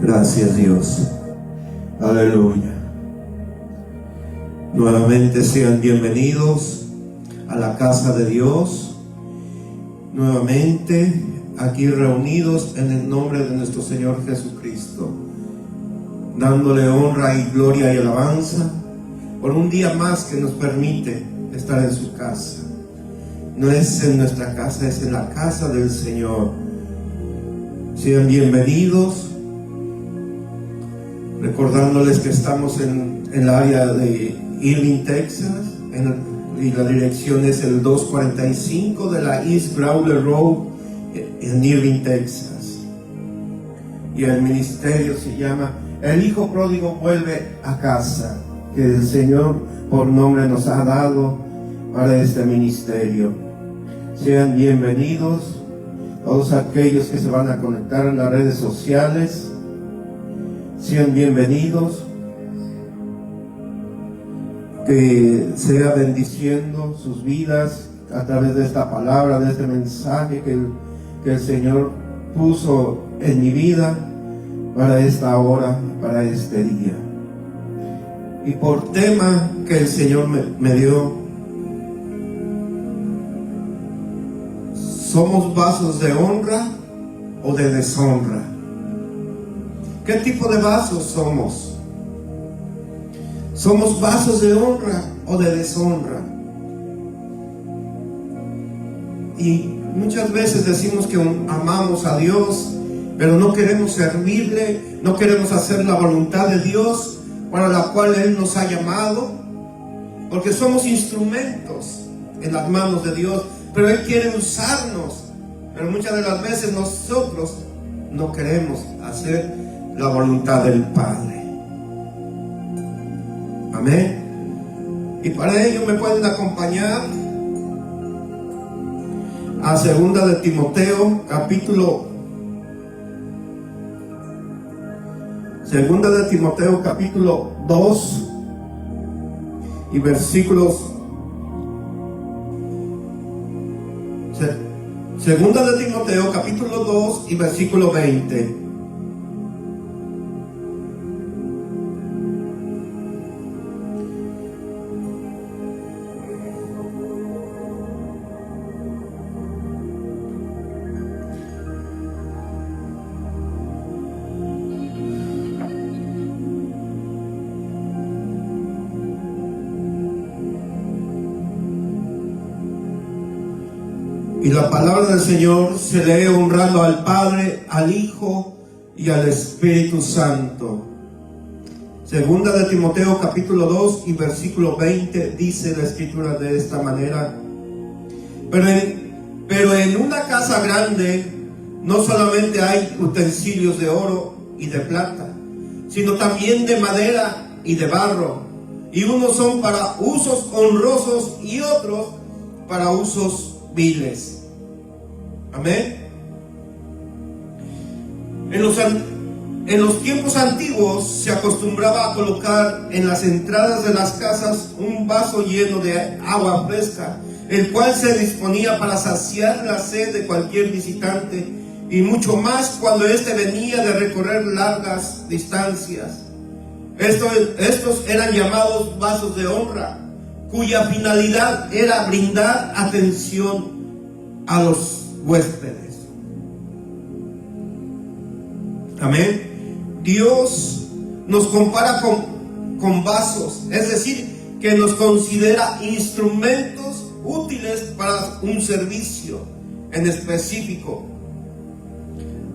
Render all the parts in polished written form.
Gracias, Dios. Aleluya. Nuevamente sean bienvenidos a la casa de Dios. Nuevamente aquí reunidos en el nombre de nuestro Señor Jesucristo, dándole honra y gloria y alabanza por un día más que nos permite estar en su casa. No es en nuestra casa, es en la casa del Señor. Sean bienvenidos, recordándoles que estamos en el área de Irving, Texas, y la dirección es el 245 de la East Growler Road en Irving, Texas. Y el ministerio se llama El Hijo Pródigo Vuelve a Casa, que el Señor por nombre nos ha dado para este ministerio. Sean bienvenidos todos aquellos que se van a conectar en las redes sociales. Sean bienvenidos. Que sea bendiciendo sus vidas a través de esta palabra, de este mensaje que el Señor puso en mi vida para esta hora, para este día. Y por tema que el Señor me dio, ¿somos vasos de honra o de deshonra? ¿Qué tipo de vasos somos? ¿Somos vasos de honra o de deshonra? Y muchas veces decimos que amamos a Dios, pero no queremos servirle, no queremos hacer la voluntad de Dios para la cual Él nos ha llamado, porque somos instrumentos en las manos de Dios, pero Él quiere usarnos. Pero muchas de las veces nosotros no queremos hacer la voluntad del Padre. Amén. Y para ello me pueden acompañar a 2 de Timoteo capítulo 2 y versículos 2 de Timoteo capítulo 2 y versículo 20. Y la palabra del Señor se lee honrando al Padre, al Hijo y al Espíritu Santo. 2 de Timoteo capítulo 2 y versículo 20 dice la escritura de esta manera: pero en una casa grande no solamente hay utensilios de oro y de plata, sino también de madera y de barro, y unos son para usos honrosos y otros para usos viles. Amén. En los tiempos antiguos se acostumbraba a colocar en las entradas de las casas un vaso lleno de agua fresca, el cual se disponía para saciar la sed de cualquier visitante, y mucho más cuando éste venía de recorrer largas distancias. Estos eran llamados vasos de honra, cuya finalidad era brindar atención a los huéspedes. Amén. Dios nos compara con vasos, es decir, que nos considera instrumentos útiles para un servicio en específico.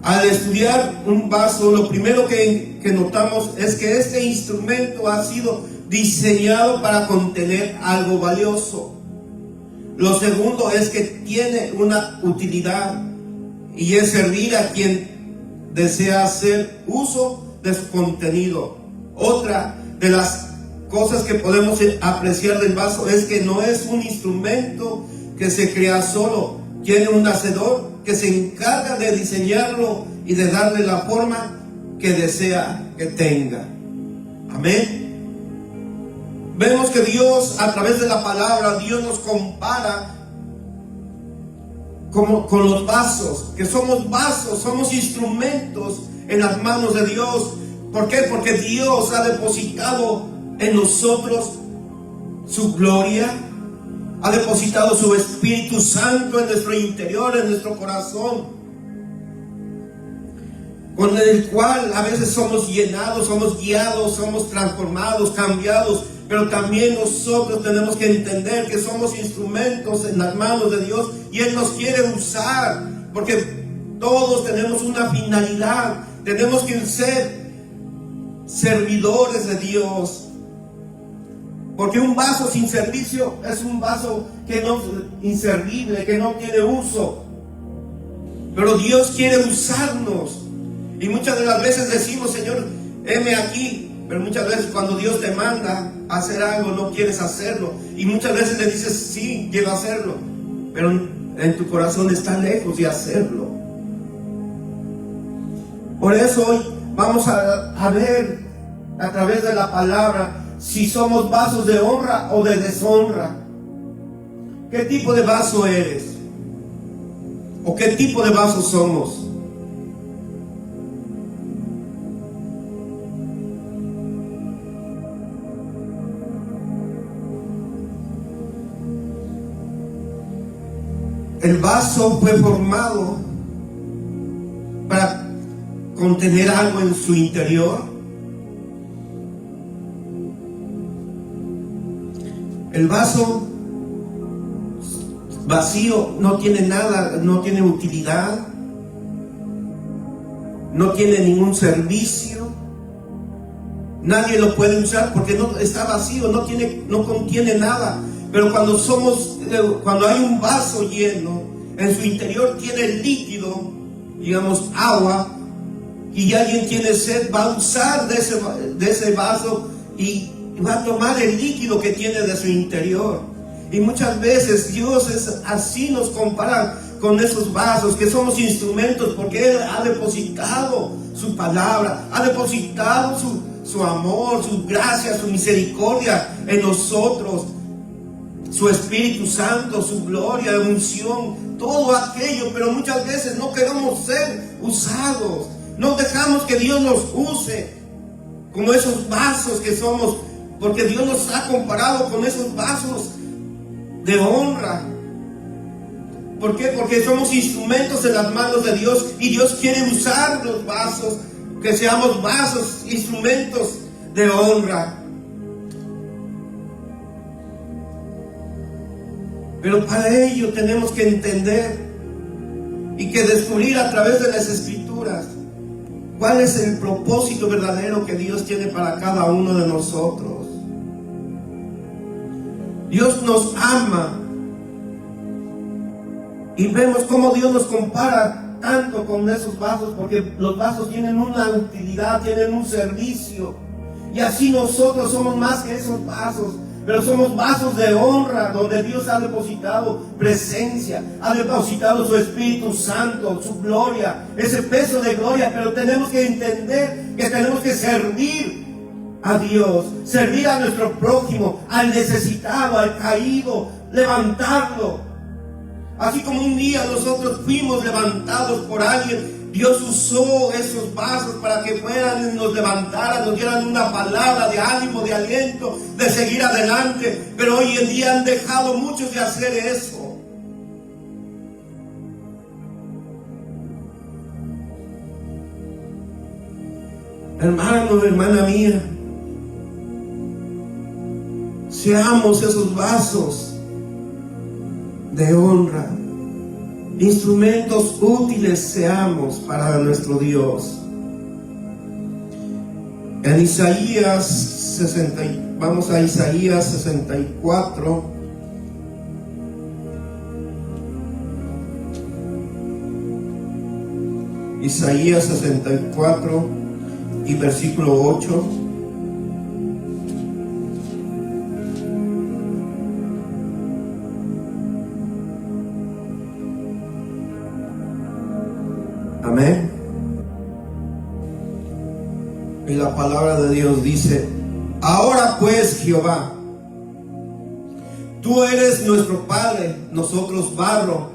Al estudiar un vaso, lo primero que notamos es que este instrumento ha sido diseñado para contener algo valioso. Lo segundo es que tiene una utilidad, y es servir a quien desea hacer uso de su contenido. Otra de las cosas que podemos apreciar del vaso es que no es un instrumento que se crea solo. Tiene un hacedor que se encarga de diseñarlo y de darle la forma que desea que tenga. Amén. Vemos que Dios, a través de la palabra, Dios nos compara como con los vasos, que somos vasos, somos instrumentos en las manos de Dios. ¿Por qué? Porque Dios ha depositado en nosotros su gloria, ha depositado su Espíritu Santo en nuestro interior, en nuestro corazón, con el cual a veces somos llenados, somos guiados, somos transformados, cambiados. Pero también nosotros tenemos que entender que somos instrumentos en las manos de Dios y Él nos quiere usar, porque todos tenemos una finalidad. Tenemos que ser servidores de Dios, porque un vaso sin servicio es un vaso que no, inservible, que no tiene uso. Pero Dios quiere usarnos, y muchas de las veces decimos: Señor, heme aquí. Pero muchas veces cuando Dios te manda a hacer algo, no quieres hacerlo. Y muchas veces le dices: sí, quiero hacerlo, pero en tu corazón está lejos de hacerlo. Por eso hoy vamos a ver a través de la palabra si somos vasos de honra o de deshonra. ¿Qué tipo de vaso eres? ¿O qué tipo de vaso somos? El vaso fue formado para contener algo en su interior. El vaso vacío no tiene nada, no tiene utilidad, no tiene ningún servicio. Nadie lo puede usar porque no está vacío, no contiene nada. Pero cuando hay un vaso lleno, en su interior tiene el líquido, digamos agua, y alguien tiene sed, va a usar de ese vaso y va a tomar el líquido que tiene de su interior. Y muchas veces Dios así nos compara con esos vasos, que somos instrumentos, porque Él ha depositado su palabra, ha depositado su amor, su gracia, su misericordia en nosotros, su Espíritu Santo, su gloria, unción, todo aquello. Pero muchas veces no queremos ser usados, no dejamos que Dios nos use como esos vasos que somos, porque Dios nos ha comparado con esos vasos de honra. ¿Por qué? Porque somos instrumentos en las manos de Dios, y Dios quiere usar los vasos, que seamos vasos, instrumentos de honra. Pero para ello tenemos que entender y que descubrir a través de las Escrituras cuál es el propósito verdadero que Dios tiene para cada uno de nosotros. Dios nos ama, y vemos cómo Dios nos compara tanto con esos vasos, porque los vasos tienen una utilidad, tienen un servicio, y así nosotros somos más que esos vasos. Pero somos vasos de honra, donde Dios ha depositado presencia, ha depositado su Espíritu Santo, su gloria, ese peso de gloria. Pero tenemos que entender que tenemos que servir a Dios, servir a nuestro prójimo, al necesitado, al caído, levantarlo. Así como un día nosotros fuimos levantados por alguien, Dios usó esos vasos para que fueran y nos levantaran, nos dieran una palabra de ánimo, de aliento, de seguir adelante. Pero hoy en día han dejado muchos de hacer eso. Hermano, hermana mía, seamos esos vasos de honra, instrumentos útiles seamos para nuestro Dios. En Isaías 60, vamos a Isaías 64. Isaías 64 y versículo 8. Amén. Y la palabra de Dios dice: ahora pues, Jehová, tú eres nuestro Padre, nosotros barro,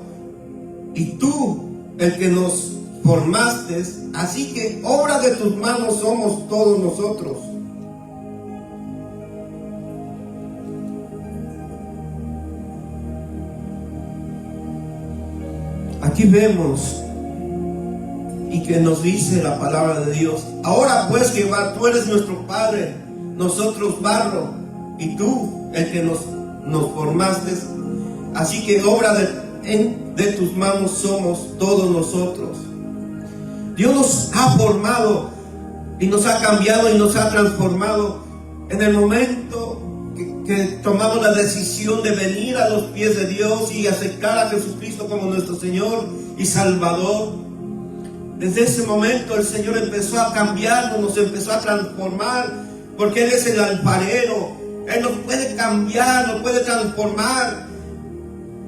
y tú el que nos formaste, así que obra de tus manos somos todos nosotros. Aquí vemos y que nos dice la palabra de Dios: ahora pues, Jehová, tú eres nuestro Padre, nosotros barro, y tú el que nos formaste, así que obra de tus manos somos todos nosotros. Dios nos ha formado y nos ha cambiado y nos ha transformado en el momento que tomamos la decisión de venir a los pies de Dios y aceptar a Jesucristo como nuestro Señor y Salvador. Desde ese momento el Señor empezó a cambiarnos, nos empezó a transformar, porque Él es el alfarero. Él nos puede cambiar, nos puede transformar,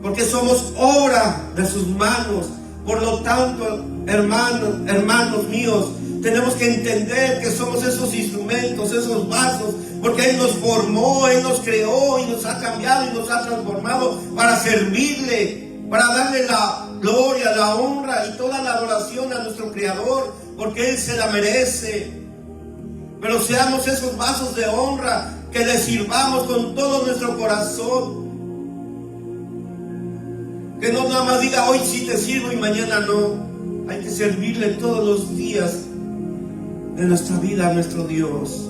porque somos obra de sus manos. Por lo tanto, hermanos míos, tenemos que entender que somos esos instrumentos, esos vasos, porque Él nos formó, Él nos creó y nos ha cambiado y nos ha transformado para servirle, para darle la gloria, la honra y toda la adoración a nuestro Creador, porque Él se la merece. Pero seamos esos vasos de honra, que le sirvamos con todo nuestro corazón. Que no nada más diga hoy sí te sirvo y mañana no. Hay que servirle todos los días de nuestra vida a nuestro Dios.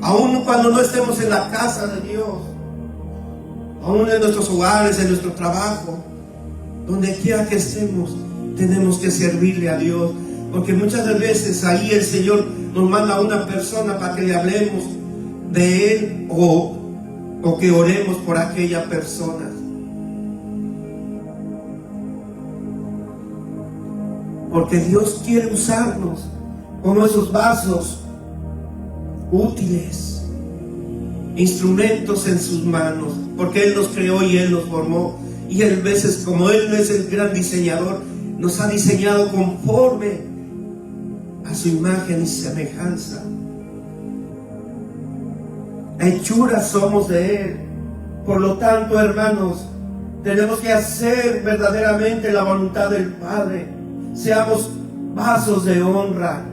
Aún cuando no estemos en la casa de Dios, aún en nuestros hogares, en nuestro trabajo, donde quiera que estemos, tenemos que servirle a Dios. Porque muchas veces ahí el Señor nos manda a una persona para que le hablemos de Él o que oremos por aquella persona. Porque Dios quiere usarnos como esos vasos útiles, instrumentos en sus manos, porque Él nos creó y Él nos formó. Y Él, veces, como Él es el gran diseñador, nos ha diseñado conforme a su imagen y semejanza. Hechuras somos de Él. Por lo tanto, hermanos, tenemos que hacer verdaderamente la voluntad del Padre. Seamos vasos de honra,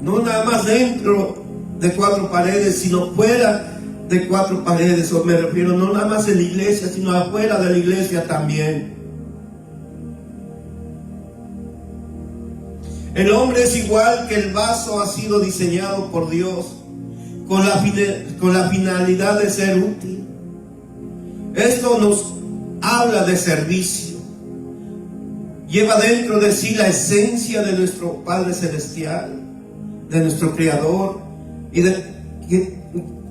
no nada más dentro de cuatro paredes, sino fuera de cuatro paredes. O me refiero no nada más en la iglesia, sino afuera de la iglesia también. El hombre es igual que el vaso, ha sido diseñado por Dios con la finalidad de ser útil. Esto nos habla de servicio. Lleva dentro de sí la esencia de nuestro Padre Celestial, de nuestro Creador,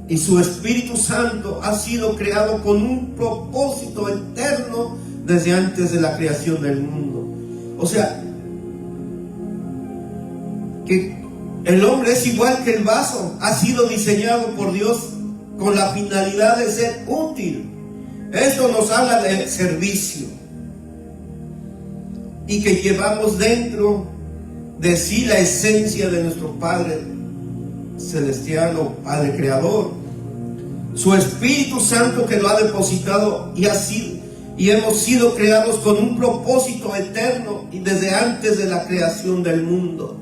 y su Espíritu Santo ha sido creado con un propósito eterno desde antes de la creación del mundo. O sea, que el hombre es igual que el vaso, ha sido diseñado por Dios con la finalidad de ser útil. Esto nos habla de servicio. Y que llevamos dentro de sí la esencia de nuestro Padre Celestial o Padre Creador. Su Espíritu Santo que lo ha depositado y hemos sido creados con un propósito eterno y desde antes de la creación del mundo.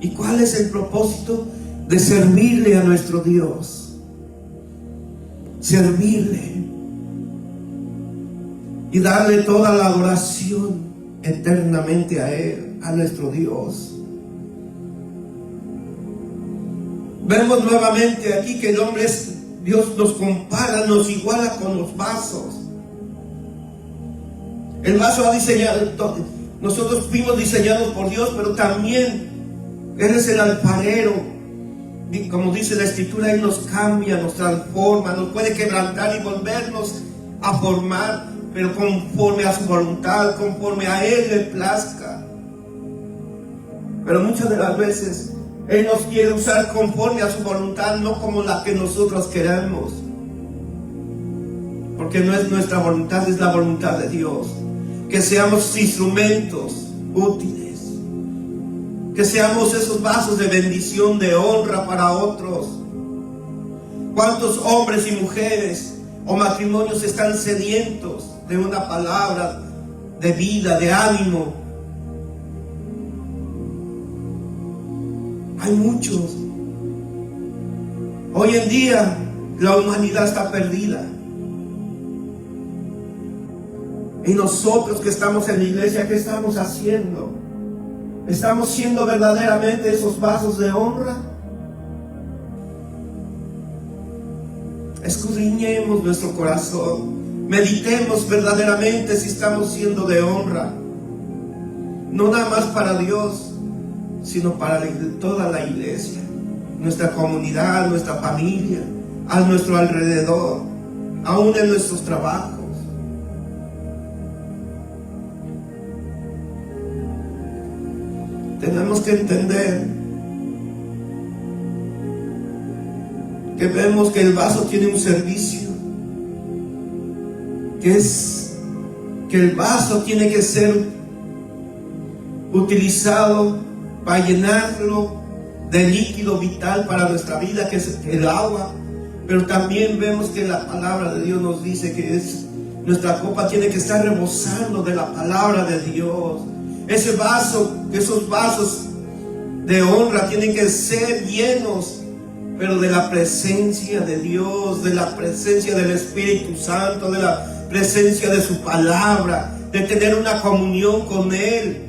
¿Y cuál es el propósito? De servirle a nuestro Dios. Servirle. Y darle toda la adoración eternamente a Él, a nuestro Dios. Vemos nuevamente aquí que el hombre Dios nos compara, nos iguala con los vasos. El vaso ha diseñado, nosotros fuimos diseñados por Dios, pero también Él es el alfarero. Como dice la Escritura, Él nos cambia, nos transforma, nos puede quebrantar y volvernos a formar, pero conforme a su voluntad, conforme a Él le plazca. Pero muchas de las veces Él nos quiere usar conforme a su voluntad, no como la que nosotros queremos. Porque no es nuestra voluntad, es la voluntad de Dios. Que seamos instrumentos útiles. Que seamos esos vasos de bendición, de honra para otros. ¿Cuántos hombres y mujeres o matrimonios están sedientos de una palabra de vida, de ánimo. Hay muchos. Hoy en día la humanidad está perdida. Y nosotros que estamos en la iglesia, ¿qué estamos haciendo? ¿Estamos siendo verdaderamente esos vasos de honra? Escudriñemos nuestro corazón. Meditemos verdaderamente si estamos siendo de honra. No nada más para Dios, sino para toda la iglesia, nuestra comunidad, nuestra familia, a nuestro alrededor, aún en nuestros trabajos. Tenemos que entender que vemos que el vaso tiene un servicio, que el vaso tiene que ser utilizado para llenarlo de líquido vital para nuestra vida, que es el agua. Pero también vemos que la palabra de Dios nos dice que nuestra copa tiene que estar rebosando de la palabra de Dios. Ese vaso, esos vasos de honra tienen que ser llenos, pero de la presencia de Dios, de la presencia del Espíritu Santo, de la presencia de su palabra, de tener una comunión con Él,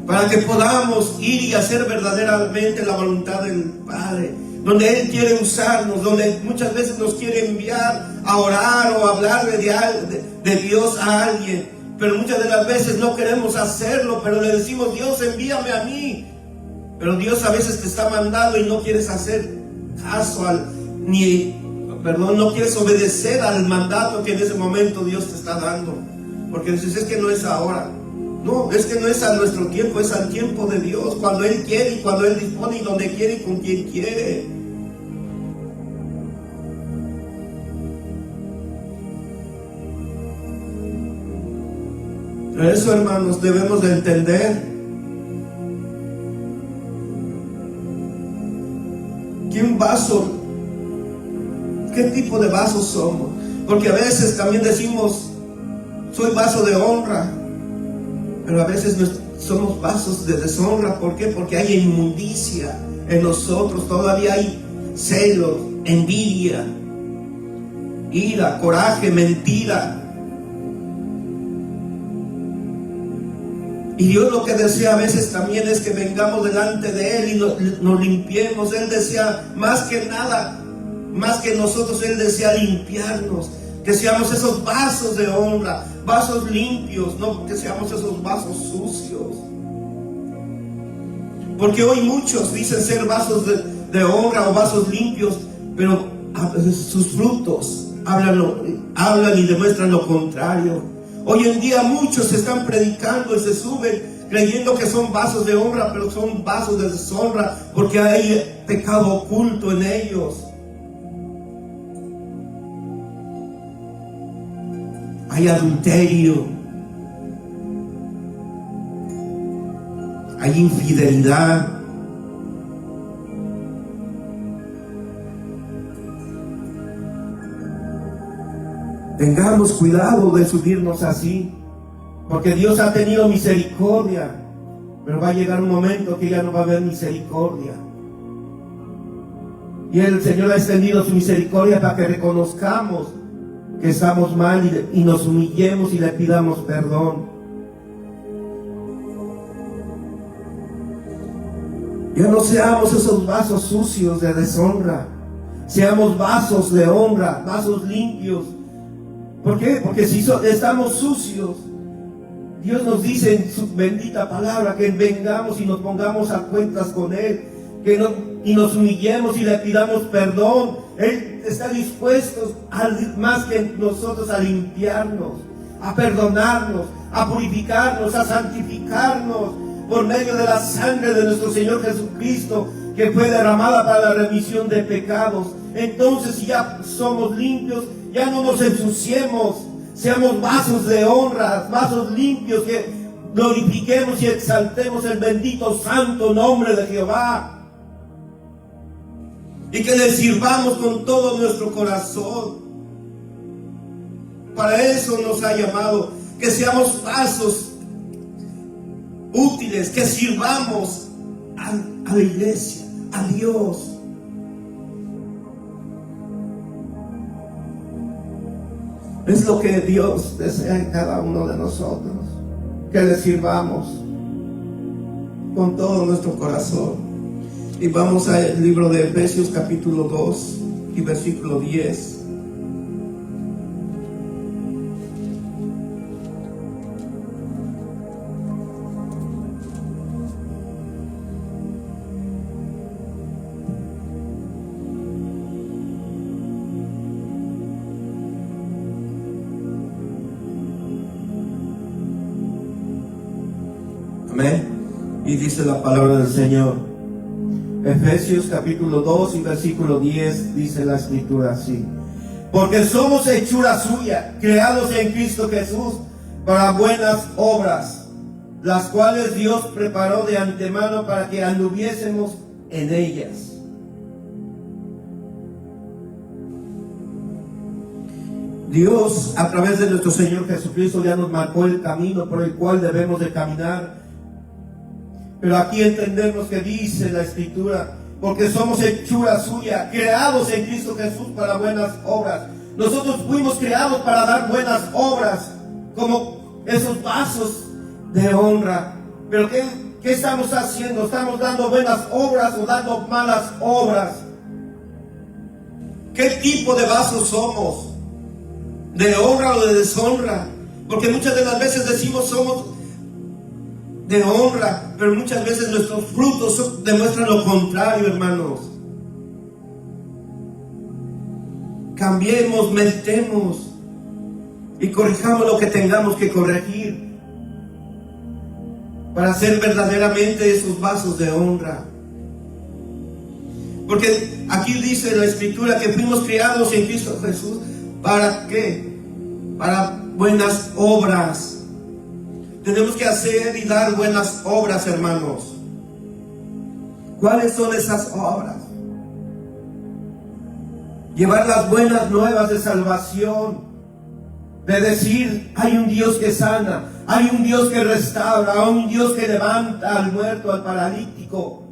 para que podamos ir y hacer verdaderamente la voluntad del Padre, donde Él quiere usarnos, donde muchas veces nos quiere enviar a orar o a hablar de Dios a alguien. Pero muchas de las veces no queremos hacerlo, pero le decimos: Dios, envíame a mí. Pero Dios a veces te está mandando y no quieres hacer caso no quieres obedecer al mandato que en ese momento Dios te está dando. Porque dices: es que no es ahora. No, es que no es a nuestro tiempo, es al tiempo de Dios, cuando Él quiere y cuando Él dispone y donde quiere y con quien quiere. Por eso, hermanos, debemos de entender que un vaso, ¿qué tipo de vaso somos? Porque a veces también decimos: soy vaso de honra, pero a veces somos vasos de deshonra. ¿Por qué? Porque hay inmundicia en nosotros, todavía hay celos, envidia, ira, coraje, mentira. Y Dios lo que desea a veces también es que vengamos delante de Él y nos limpiemos. Él desea más que nada, más que nosotros, Él desea limpiarnos. Que seamos esos vasos de honra, vasos limpios, no que seamos esos vasos sucios. Porque hoy muchos dicen ser vasos de honra o vasos limpios, pero sus frutos hablan y demuestran lo contrario. Hoy en día muchos están predicando y se suben creyendo que son vasos de honra, pero son vasos de deshonra, porque hay pecado oculto en ellos. Hay adulterio, hay infidelidad, tengamos cuidado de subirnos así, porque Dios ha tenido misericordia, pero va a llegar un momento que ya no va a haber misericordia. Y el Señor ha extendido su misericordia para que reconozcamos que estamos mal y nos humillemos y le pidamos perdón. Ya no seamos esos vasos sucios de deshonra, seamos vasos de honra, vasos limpios. ¿Por qué? Porque si estamos sucios, Dios nos dice en su bendita palabra que vengamos y nos pongamos a cuentas con Él, y nos humillemos y le pidamos perdón. Él está dispuesto más que nosotros a limpiarnos, a perdonarnos, a purificarnos, a santificarnos por medio de la sangre de nuestro Señor Jesucristo, que fue derramada para la remisión de pecados. Entonces, si ya somos limpios, ya no nos ensuciemos, seamos vasos de honra, vasos limpios, que glorifiquemos y exaltemos el bendito santo nombre de Jehová. y que le sirvamos con todo nuestro corazón. Para eso nos ha llamado, que seamos vasos útiles, que sirvamos a la iglesia, a Dios. Es lo que Dios desea en cada uno de nosotros, que le sirvamos con todo nuestro corazón. Y vamos al libro de Efesios capítulo 2 y versículo 10. Amén. Y dice la palabra del Señor. Efesios capítulo 2 y versículo 10 dice la escritura así: porque somos hechura suya, creados en Cristo Jesús para buenas obras, las cuales Dios preparó de antemano para que anduviésemos en ellas. Dios, a través de nuestro Señor Jesucristo, ya nos marcó el camino por el cual debemos de caminar. Pero aquí entendemos que dice la escritura: porque somos hechura suya, creados en Cristo Jesús para buenas obras. Nosotros fuimos creados para dar buenas obras, como esos vasos de honra. Pero ¿qué estamos haciendo? ¿Estamos dando buenas obras o dando malas obras? ¿Qué tipo de vasos somos? ¿De honra o de deshonra? Porque muchas de las veces decimos somos de honra, pero muchas veces nuestros frutos demuestran lo contrario, hermanos. Cambiemos, meditemos y corrijamos lo que tengamos que corregir para ser verdaderamente esos vasos de honra. Porque aquí dice la escritura que fuimos creados en Cristo Jesús. ¿Para qué? Para buenas obras. Tenemos que hacer y dar buenas obras, hermanos. ¿Cuáles son esas obras? Llevar las buenas nuevas de salvación. De decir, hay un Dios que sana, hay un Dios que restaura, hay un Dios que levanta al muerto, al paralítico.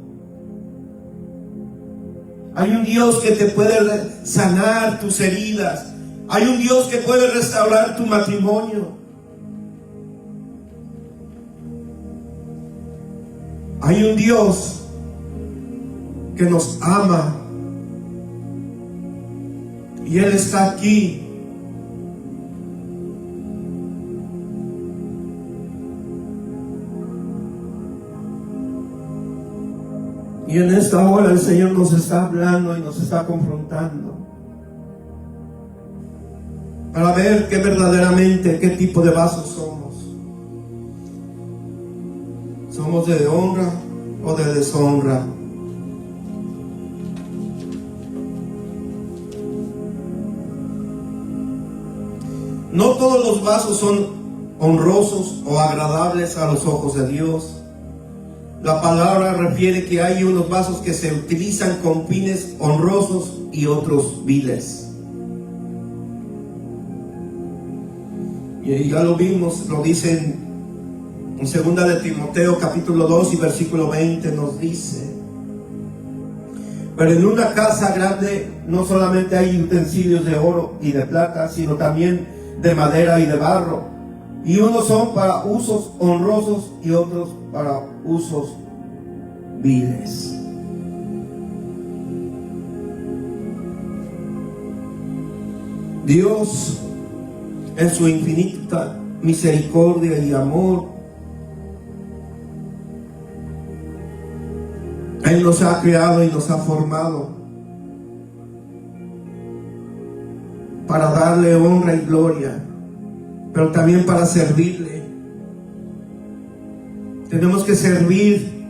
Hay un Dios que te puede sanar tus heridas. Hay un Dios que puede restaurar tu matrimonio. Hay un Dios que nos ama y Él está aquí. Y en esta hora el Señor nos está hablando y nos está confrontando para ver qué verdaderamente, qué tipo de vasos somos. ¿Somos de honra o de deshonra? No todos los vasos son honrosos o agradables a los ojos de Dios. La palabra refiere que hay unos vasos que se utilizan con fines honrosos y otros viles. Y ya lo vimos, lo dicen en 2 de Timoteo capítulo 2 y versículo 20 nos dice: pero en una casa grande no solamente hay utensilios de oro y de plata, sino también de madera y de barro, y unos son para usos honrosos y otros para usos viles. Dios, en su infinita misericordia y amor, Él nos ha creado y nos ha formado para darle honra y gloria, pero también para servirle. Tenemos que servir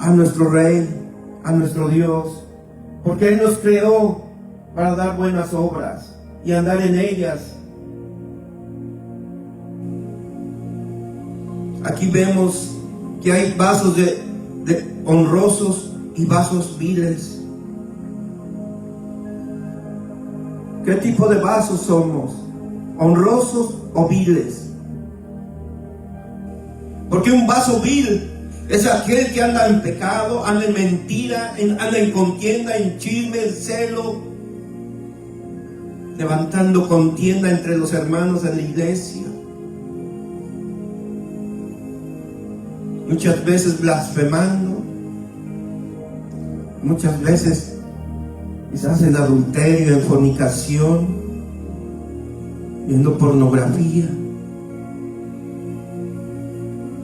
a nuestro Rey, a nuestro Dios, porque Él nos creó para dar buenas obras y andar en ellas. Aquí vemos que hay vasos de honrosos y vasos viles. ¿Qué tipo de vasos somos? ¿Honrosos o viles? Porque un vaso vil es aquel que anda en pecado, anda en mentira, anda en contienda, en chisme, en celo, levantando contienda entre los hermanos de la iglesia. Muchas veces blasfemando, muchas veces quizás en adulterio, en fornicación, viendo pornografía.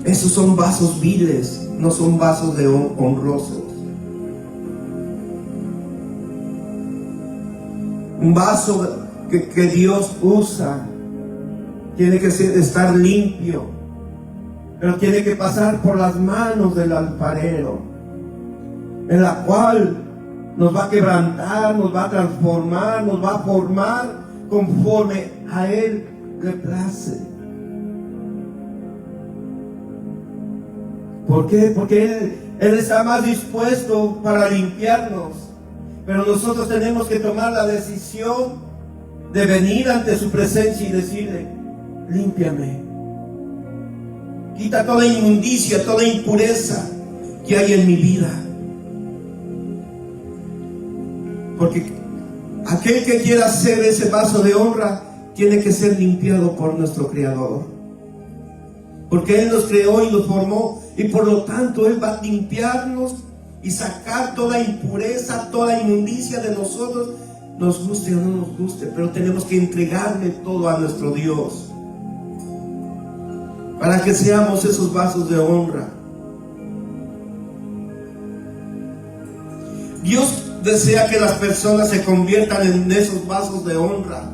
Esos son vasos viles, no son vasos de honrosos. Un vaso que Dios usa tiene que estar limpio, pero tiene que pasar por las manos del alfarero, en la cual nos va a quebrantar, nos va a transformar, nos va a formar conforme a Él le place. ¿Por qué? Porque Él está más dispuesto para limpiarnos, pero nosotros tenemos que tomar la decisión de venir ante su presencia y decirle: límpiame, quita toda inmundicia, toda impureza que hay en mi vida. Porque aquel que quiera ser ese vaso de honra tiene que ser limpiado por nuestro Creador, porque Él nos creó y nos formó, y por lo tanto Él va a limpiarnos y sacar toda impureza, toda inmundicia de nosotros, nos guste o no nos guste, pero tenemos que entregarle todo a nuestro Dios para que seamos esos vasos de honra. Dios desea que las personas se conviertan en esos vasos de honra,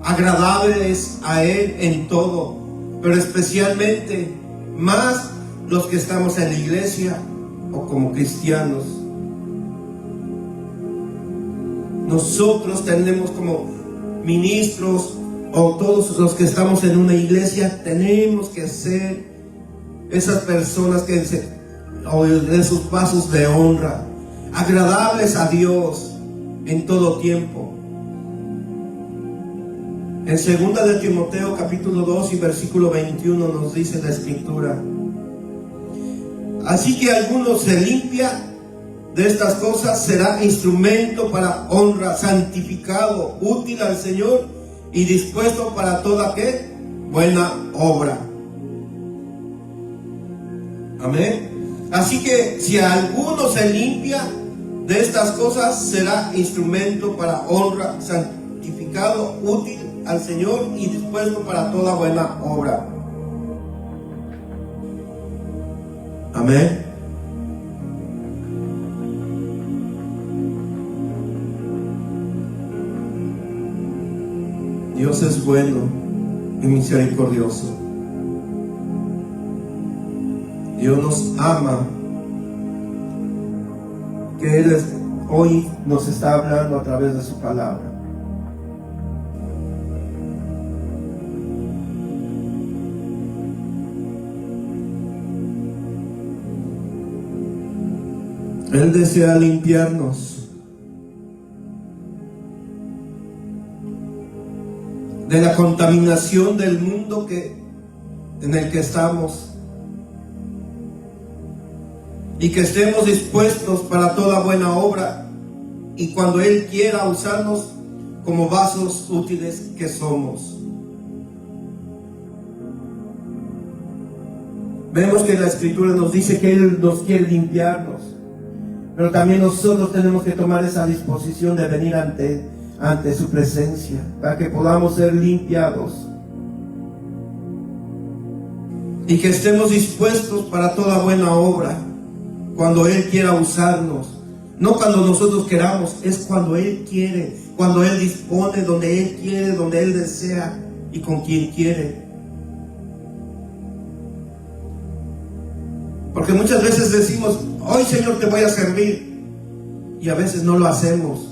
agradables a Él en todo, pero especialmente más los que estamos en la iglesia o como cristianos. Nosotros tenemos como ministros o todos los que estamos en una iglesia, tenemos que ser esas personas o esos vasos de honra, agradables a Dios en todo tiempo. En 2 de Timoteo capítulo 2 y versículo 21 nos dice la escritura: así que alguno se limpia de estas cosas, será instrumento para honra, santificado, útil al Señor y dispuesto para toda ¿qué? Buena obra. Amén. Así que si alguno se limpia de estas cosas, será instrumento para honra, santificado, útil al Señor y dispuesto para toda buena obra. Amén. Dios es bueno y misericordioso. Dios nos ama, que Él hoy nos está hablando a través de su palabra. Él desea limpiarnos de la contaminación del mundo en el que estamos, y que estemos dispuestos para toda buena obra, y cuando Él quiera usarnos como vasos útiles que somos. Vemos que la Escritura nos dice que Él nos quiere limpiarnos, pero también nosotros tenemos que tomar esa disposición de venir ante su presencia para que podamos ser limpiados y que estemos dispuestos para toda buena obra cuando Él quiera usarnos. No cuando nosotros queramos, es cuando Él quiere, cuando Él dispone, donde Él quiere, donde Él desea y con quien quiere. Porque muchas veces decimos: hoy, Señor, te voy a servir, y a veces no lo hacemos,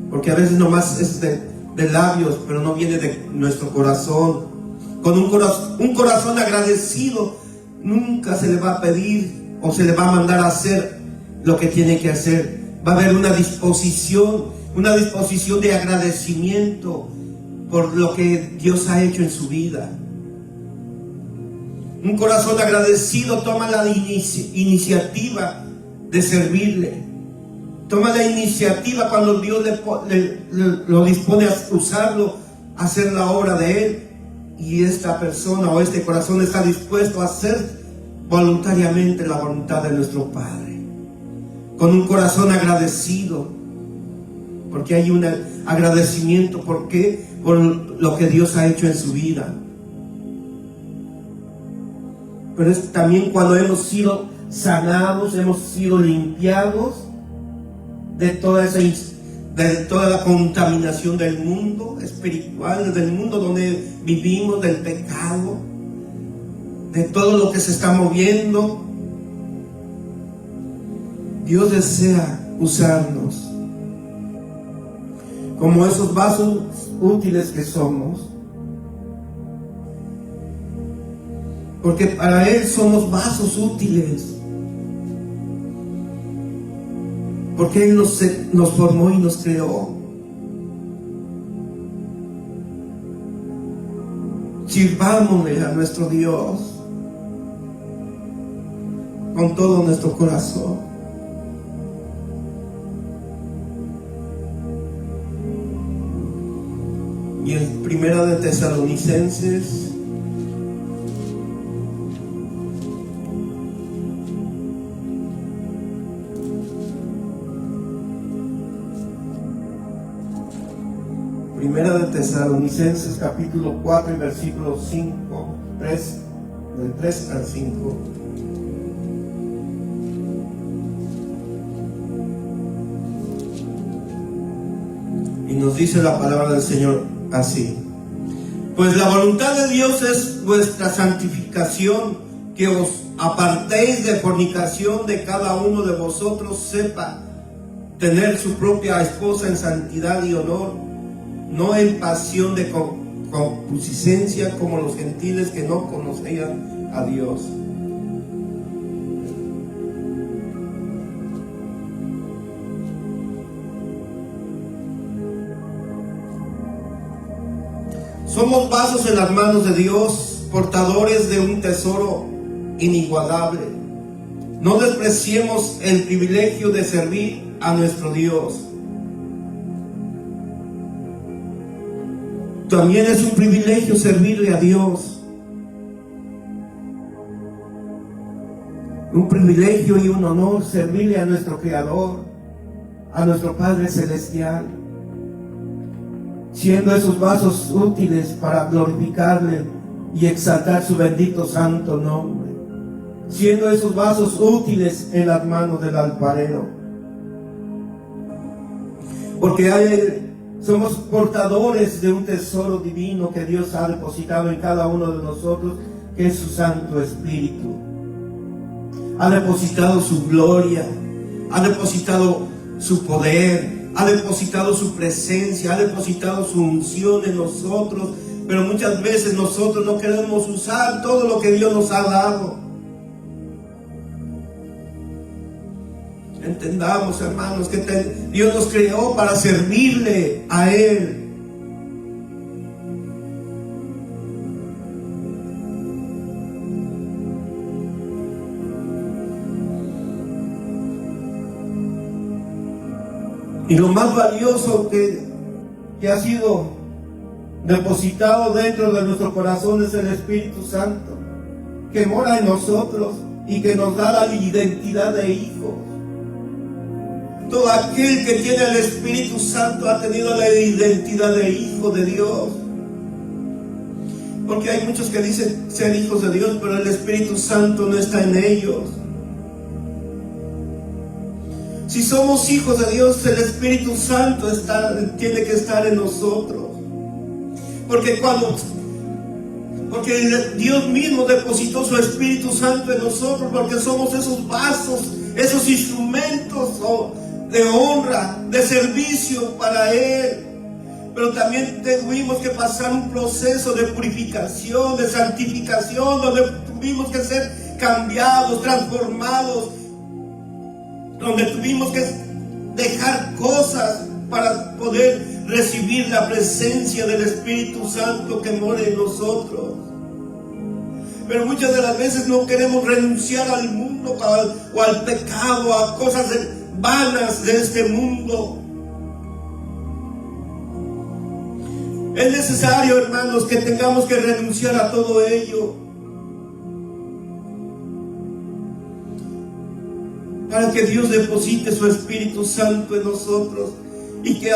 porque a veces nomás es de labios, pero no viene de nuestro corazón. Con un corazón agradecido, nunca se le va a pedir o se le va a mandar a hacer lo que tiene que hacer. Va a haber una disposición una disposición de agradecimiento por lo que Dios ha hecho en su vida. Un corazón agradecido toma la iniciativa de servirle. Toma la iniciativa cuando Dios lo dispone a usarlo, a hacer la obra de Él. Y esta persona o este corazón está dispuesto a hacer voluntariamente la voluntad de nuestro Padre. Con un corazón agradecido. Porque hay un agradecimiento. ¿Por qué? Por lo que Dios ha hecho en su vida. Pero es también cuando hemos sido sanados, hemos sido limpiados de toda la contaminación del mundo espiritual, del mundo donde vivimos, del pecado, de todo lo que se está moviendo. Dios desea usarnos como esos vasos útiles que somos. Porque para Él somos vasos útiles. Porque Él nos formó y nos creó. Sirvámosle a nuestro Dios con todo nuestro corazón. Y en Primera de Tesalonicenses, Primera de Tesalonicenses capítulo 4 y versículo 5, del 3 al 5. Y nos dice la palabra del Señor así: pues la voluntad de Dios es vuestra santificación, que os apartéis de fornicación, de cada uno de vosotros sepa tener su propia esposa en santidad y honor, no en pasión de concupiscencia como los gentiles que no conocían a Dios. Somos vasos en las manos de Dios, portadores de un tesoro inigualable. No despreciemos el privilegio de servir a nuestro Dios. También es un privilegio servirle a Dios. Un privilegio y un honor servirle a nuestro Creador, a nuestro Padre Celestial, siendo esos vasos útiles para glorificarle y exaltar su bendito santo nombre, siendo esos vasos útiles en las manos del alfarero, porque somos portadores de un tesoro divino que Dios ha depositado en cada uno de nosotros, que es su Santo Espíritu. Ha depositado su gloria, ha depositado su poder, ha depositado su presencia, ha depositado su unción en nosotros, pero muchas veces nosotros no queremos usar todo lo que Dios nos ha dado. Entendamos, hermanos, que Dios nos creó para servirle a Él. Y lo más valioso que ha sido depositado dentro de nuestro corazón es el Espíritu Santo, que mora en nosotros y que nos da la identidad de hijos. Todo aquel que tiene el Espíritu Santo ha tenido la identidad de hijo de Dios. Porque hay muchos que dicen ser hijos de Dios, pero el Espíritu Santo no está en ellos. Si somos hijos de Dios, el Espíritu Santo tiene que estar en nosotros. Porque Dios mismo depositó su Espíritu Santo en nosotros, porque somos esos vasos, esos instrumentos de honra, de servicio para Él. Pero también tuvimos que pasar un proceso de purificación, de santificación, donde tuvimos que ser cambiados, transformados, donde tuvimos que dejar cosas para poder recibir la presencia del Espíritu Santo que mora en nosotros. Pero muchas de las veces no queremos renunciar al mundo o al pecado, a cosas vanas de este mundo. Es necesario, hermanos, que tengamos que renunciar a todo ello para que Dios deposite su Espíritu Santo en nosotros, y que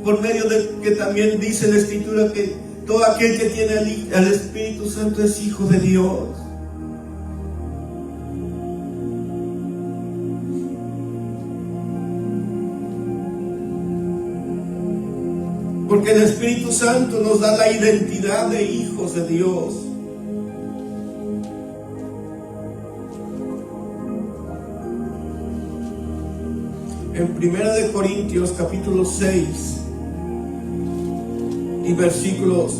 por medio de que también dice la Escritura que todo aquel que tiene al Espíritu Santo es hijo de Dios. Porque el Espíritu Santo nos da la identidad de hijos de Dios. En 1 Corintios capítulo 6 y versículos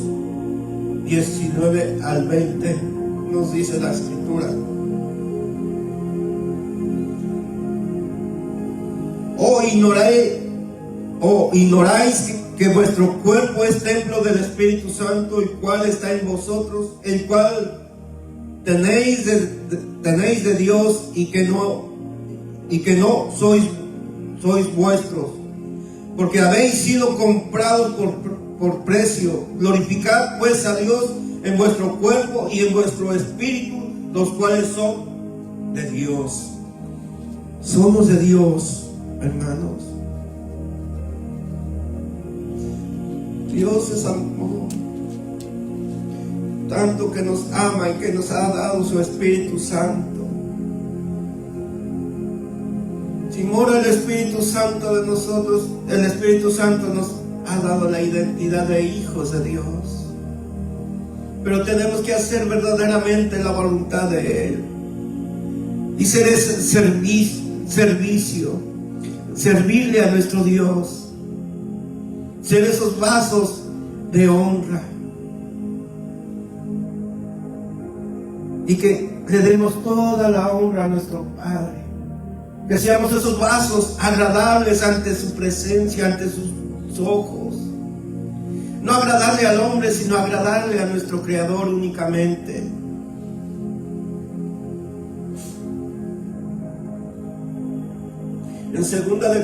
19 al 20 nos dice la Escritura: ignoráis que vuestro cuerpo es templo del Espíritu Santo, el cual está en vosotros, el cual tenéis de Dios, y que no sois vuestros, porque habéis sido comprados por precio. Glorificad pues a Dios en vuestro cuerpo y en vuestro espíritu, los cuales son de Dios. Somos de Dios, hermanos. Dios es amor, tanto que nos ama y que nos ha dado su Espíritu Santo. Si mora el Espíritu Santo de nosotros, el Espíritu Santo nos ha dado la identidad de hijos de Dios. Pero tenemos que hacer verdaderamente la voluntad de Él y ser ese servicio, servirle a nuestro Dios, ser esos vasos de honra, y que le demos toda la honra a nuestro Padre. Que seamos esos vasos agradables ante su presencia, ante sus ojos. No agradarle al hombre, sino agradarle a nuestro Creador únicamente. En 2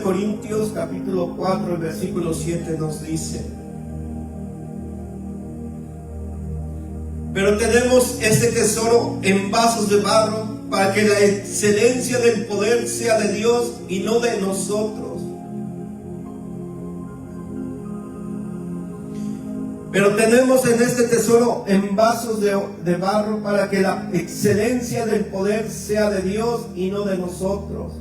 Corintios capítulo 4, el versículo 7 nos dice: pero tenemos este tesoro en vasos de barro, para que la excelencia del poder sea de Dios y no de nosotros. Pero tenemos en este tesoro en vasos de barro, para que la excelencia del poder sea de Dios y no de nosotros.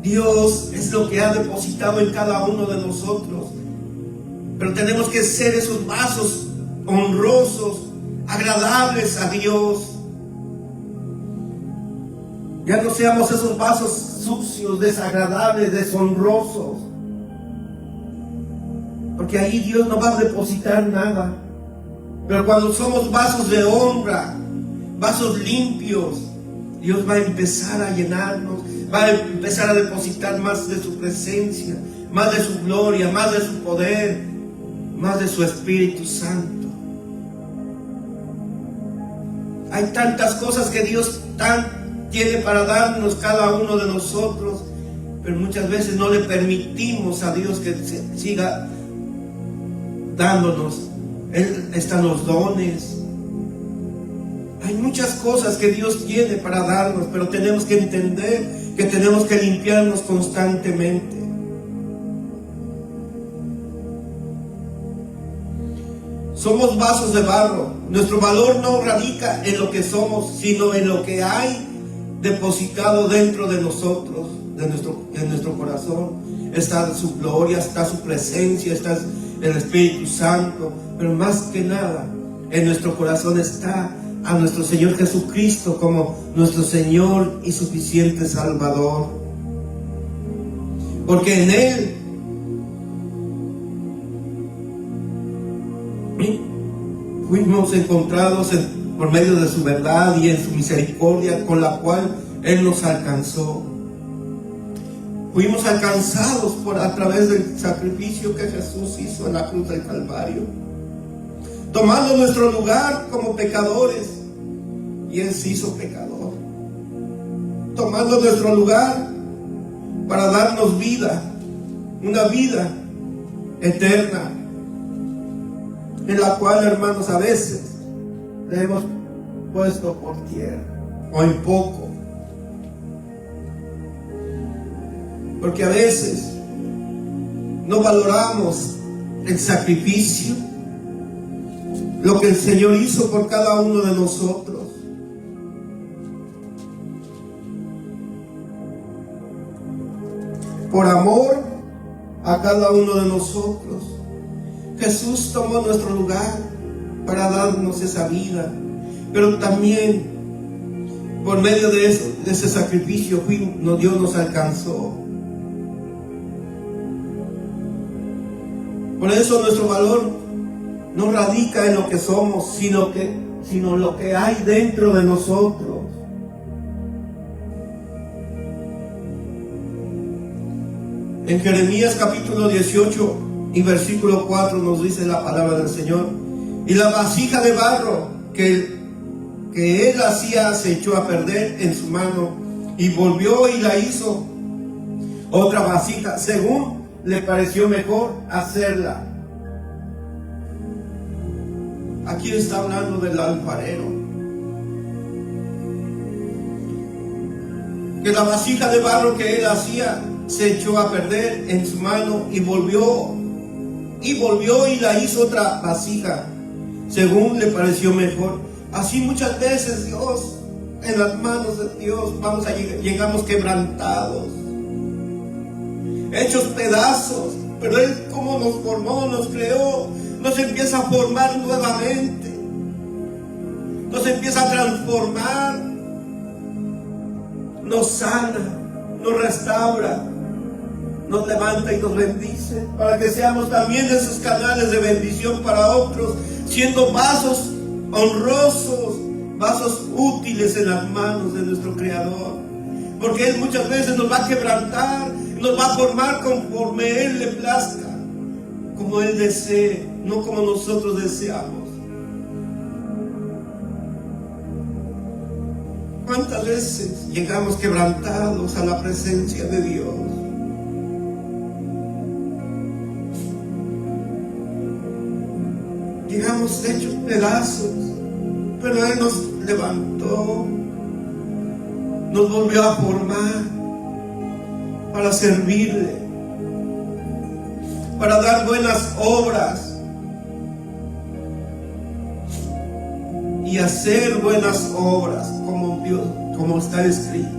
Dios es lo que ha depositado en cada uno de nosotros, pero tenemos que ser esos vasos honrosos, agradables a Dios. Ya no seamos esos vasos sucios, desagradables, deshonrosos, porque ahí Dios no va a depositar nada. Pero cuando somos vasos de honra, vasos limpios, Dios va a empezar a llenarnos, va a empezar a depositar más de su presencia, más de su gloria, más de su poder, más de su Espíritu Santo. Hay tantas cosas que Dios tiene para darnos cada uno de nosotros, pero muchas veces no le permitimos a Dios que siga dándonos. Él están los dones. Hay muchas cosas que Dios tiene para darnos, pero tenemos que entender que tenemos que limpiarnos constantemente. Somos vasos de barro. Nuestro valor no radica en lo que somos, sino en lo que hay depositado dentro de nosotros, en nuestro corazón. Está su gloria, está su presencia, está el Espíritu Santo, pero más que nada en nuestro corazón está a nuestro Señor Jesucristo como nuestro Señor y suficiente Salvador, porque en Él fuimos encontrados por medio de su verdad y en su misericordia, con la cual Él nos alcanzó. Fuimos alcanzados a través del sacrificio que Jesús hizo en la cruz del Calvario, tomando nuestro lugar como pecadores, y Él se hizo pecador, tomando nuestro lugar para darnos vida, una vida eterna, en la cual, hermanos, a veces le hemos puesto por tierra o en poco, porque a veces no valoramos el sacrificio, lo que el Señor hizo por cada uno de nosotros. Por amor a cada uno de nosotros, Jesús tomó nuestro lugar para darnos esa vida, pero también por medio de ese sacrificio Dios nos alcanzó. Por eso nuestro valor no radica en lo que somos, sino lo que hay dentro de nosotros. En Jeremías capítulo 18 y versículo 4 nos dice la palabra del Señor: y la vasija de barro que él hacía se echó a perder en su mano, y volvió y la hizo otra vasija, según le pareció mejor hacerla. Aquí está hablando del alfarero, que la vasija de barro que él hacía se echó a perder en su mano, y volvió y la hizo otra vasija, según le pareció mejor. Así muchas veces Dios, en las manos de Dios, llegamos quebrantados, hechos pedazos, pero Él, como nos formó, nos creó, nos empieza a formar nuevamente, nos empieza a transformar, nos sana, nos restaura, nos levanta y nos bendice, para que seamos también esos canales de bendición para otros, siendo vasos honrosos, vasos útiles en las manos de nuestro Creador, porque Él muchas veces nos va a quebrantar, nos va a formar conforme Él le plazca, como Él desee, no como nosotros deseamos. ¿Cuántas veces llegamos quebrantados a la presencia de Dios? Llegamos hechos pedazos, pero Él nos levantó, nos volvió a formar para servirle, para dar buenas obras y hacer buenas obras como Dios, como está escrito.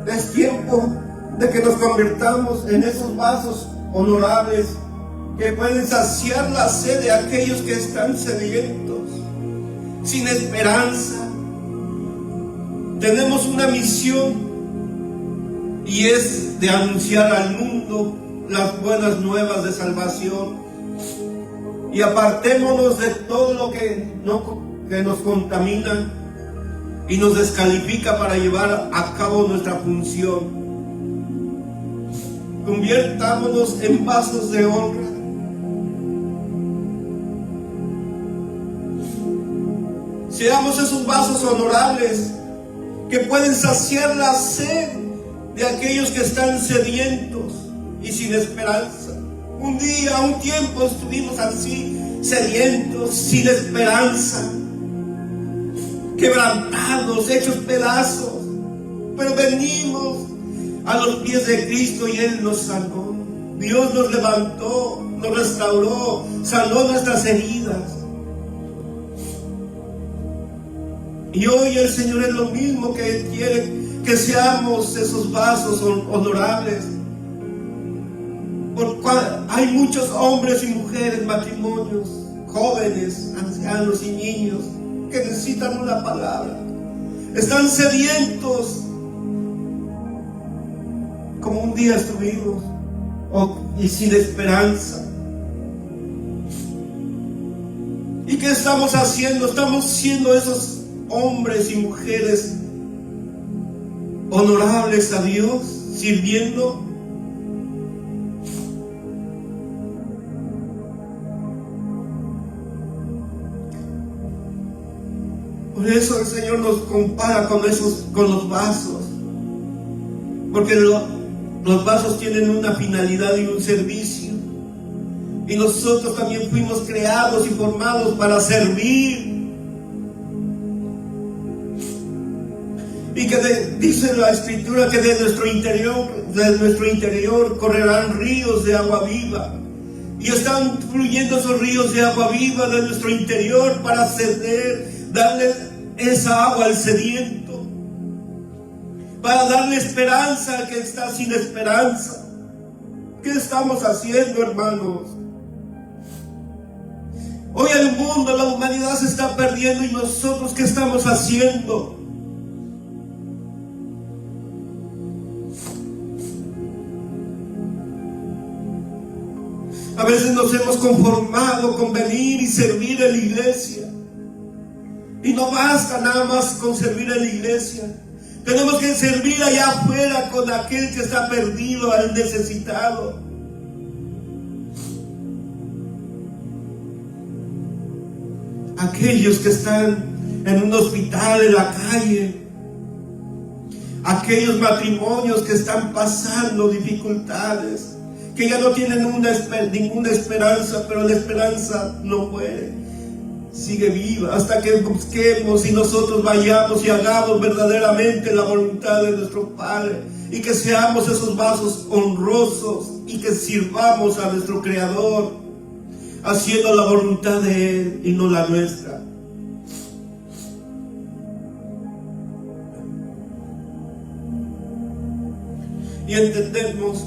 Es tiempo de que nos convirtamos en esos vasos honorables que pueden saciar la sed de aquellos que están sedientos, sin esperanza. Tenemos una misión, y es de anunciar al mundo las buenas nuevas de salvación, y apartémonos de todo lo que nos contamina y nos descalifica para llevar a cabo nuestra función. Convirtámonos en vasos de honra, seamos esos vasos honorables que pueden saciar la sed de aquellos que están sedientos y sin esperanza. Un tiempo estuvimos así, sedientos, sin esperanza, quebrantados, hechos pedazos, pero venimos a los pies de Cristo y Él nos sanó. Dios nos levantó, nos restauró, sanó nuestras heridas. Y hoy el Señor es lo mismo, que Él quiere que seamos esos vasos honorables. Porque hay muchos hombres y mujeres, matrimonios, jóvenes, ancianos y niños que necesitan una palabra. Están sedientos, como un día estuvimos, y sin esperanza. ¿Y qué estamos haciendo? Estamos siendo esos hombres y mujeres honorables a Dios, sirviendo. Por eso el Señor nos compara con los vasos, porque los vasos tienen una finalidad y un servicio, y nosotros también fuimos creados y formados para servir. Y que dice la Escritura que de nuestro interior correrán ríos de agua viva. Y están fluyendo esos ríos de agua viva de nuestro interior para darle esa agua al sediento, para darle esperanza al que está sin esperanza. ¿Qué estamos haciendo, hermanos? Hoy el mundo, la humanidad se está perdiendo, y nosotros, ¿qué estamos haciendo? A veces nos hemos conformado con venir y servir en la iglesia. Y no basta nada más con servir en la iglesia. Tenemos que servir allá afuera con aquel que está perdido, al necesitado. Aquellos que están en un hospital, en la calle. Aquellos matrimonios que están pasando dificultades, que ya no tienen ninguna esperanza, pero la esperanza no muere, sigue viva hasta que busquemos y nosotros vayamos y hagamos verdaderamente la voluntad de nuestro Padre, y que seamos esos vasos honrosos y que sirvamos a nuestro Creador, haciendo la voluntad de Él y no la nuestra. Y entendemos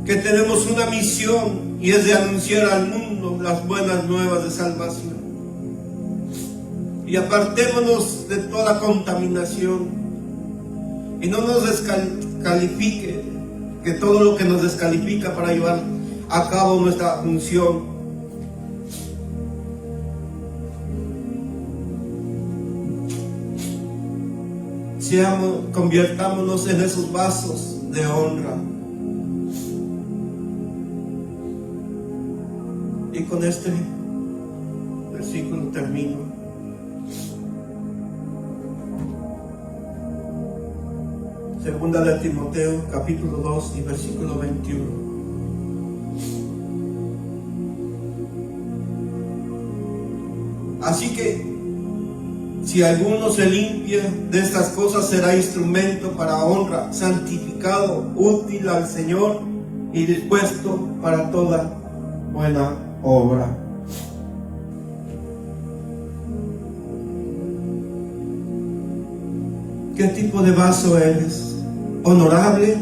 que tenemos una misión, y es de anunciar al mundo las buenas nuevas de salvación. Y apartémonos de toda contaminación, y no nos descalifique, que todo lo que nos descalifica para llevar a cabo nuestra función. Convirtámonos en esos vasos de honra. Y con este versículo termino. Segunda de Timoteo, capítulo 2 y versículo 21. Así que si alguno se limpia de estas cosas, será instrumento para honra, santificado, útil al Señor y dispuesto para toda buena obra. ¿Qué tipo de vaso eres? ¿Honorable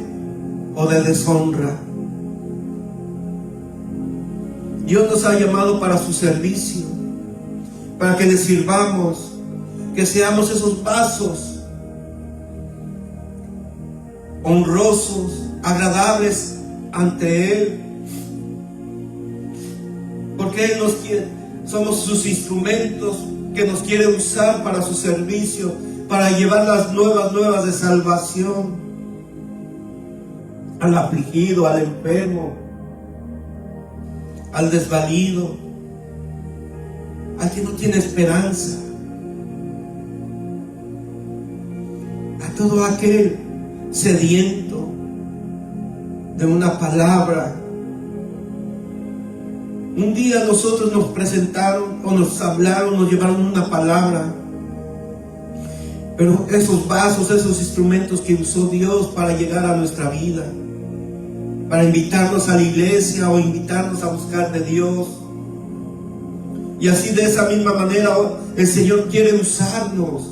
o de deshonra? Dios nos ha llamado para su servicio, para que le sirvamos, que seamos esos vasos honrosos, agradables ante Él, porque Él nos quiere, somos sus instrumentos que nos quiere usar para su servicio, para llevar las nuevas de salvación al afligido, al enfermo, al desvalido, al que no tiene esperanza, a todo aquel sediento de una palabra. Un día nosotros nos presentaron o nos hablaron, nos llevaron una palabra, pero esos vasos, esos instrumentos que usó Dios para llegar a nuestra vida, para invitarnos a la iglesia o invitarnos a buscar de Dios. Y así, de esa misma manera, el Señor quiere usarnos,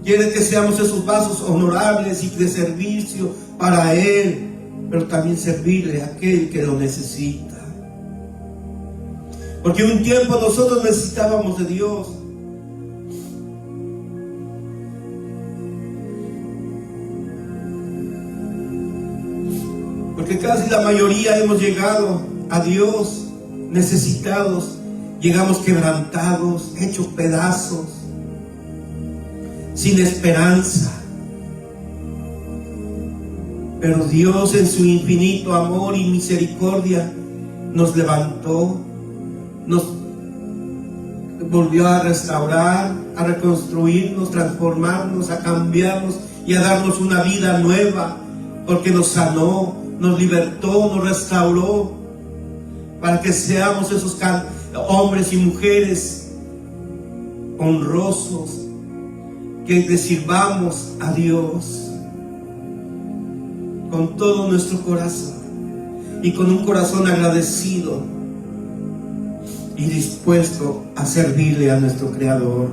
quiere que seamos esos vasos honorables y de servicio para Él, pero también servirle a aquel que lo necesita. Porque un tiempo nosotros necesitábamos de Dios. Porque casi la mayoría hemos llegado a Dios necesitados, Llegamos quebrantados, hechos pedazos, sin esperanza. Pero Dios, en su infinito amor y misericordia, nos levantó, nos volvió a restaurar, a reconstruirnos, transformarnos, a cambiarnos y a darnos una vida nueva, porque nos sanó, nos libertó, nos restauró, para que seamos esos hombres y mujeres honrosos, que le sirvamos a Dios con todo nuestro corazón y con un corazón agradecido y dispuesto a servirle a nuestro Creador.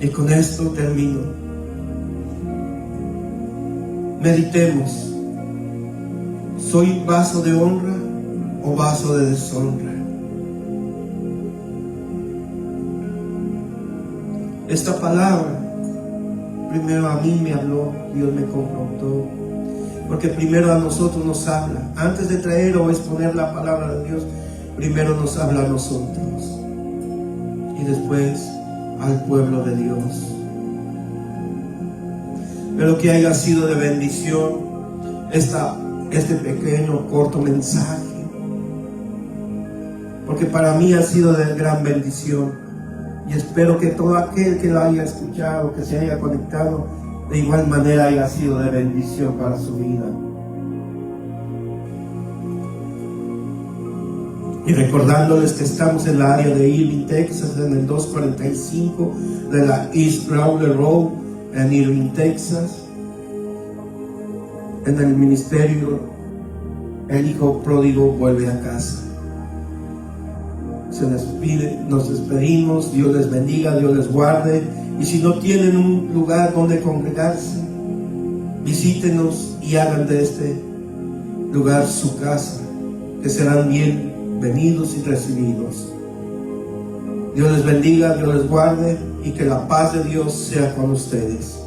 Y con esto termino. Meditemos: ¿soy vaso de honra o vaso de deshonra? Esta palabra primero a mí me habló, Dios me confrontó, porque primero a nosotros nos habla. Antes de traer o exponer la palabra de Dios, primero nos habla a nosotros y después al pueblo de Dios. Pero que haya sido de bendición este pequeño, corto mensaje, porque para mí ha sido de gran bendición. Y espero que todo aquel que lo haya escuchado, que se haya conectado, de igual manera haya sido de bendición para su vida. Y recordándoles que estamos en la área de Irving, Texas, en el 245 de la East Crowder Road, en Irving, Texas, en el ministerio El Hijo Pródigo Vuelve a Casa. Se despide, nos despedimos. Dios les bendiga, Dios les guarde. Y si no tienen un lugar donde congregarse, visítenos y hagan de este lugar su casa, que serán bienvenidos y recibidos. Dios les bendiga, Dios les guarde, y que la paz de Dios sea con ustedes.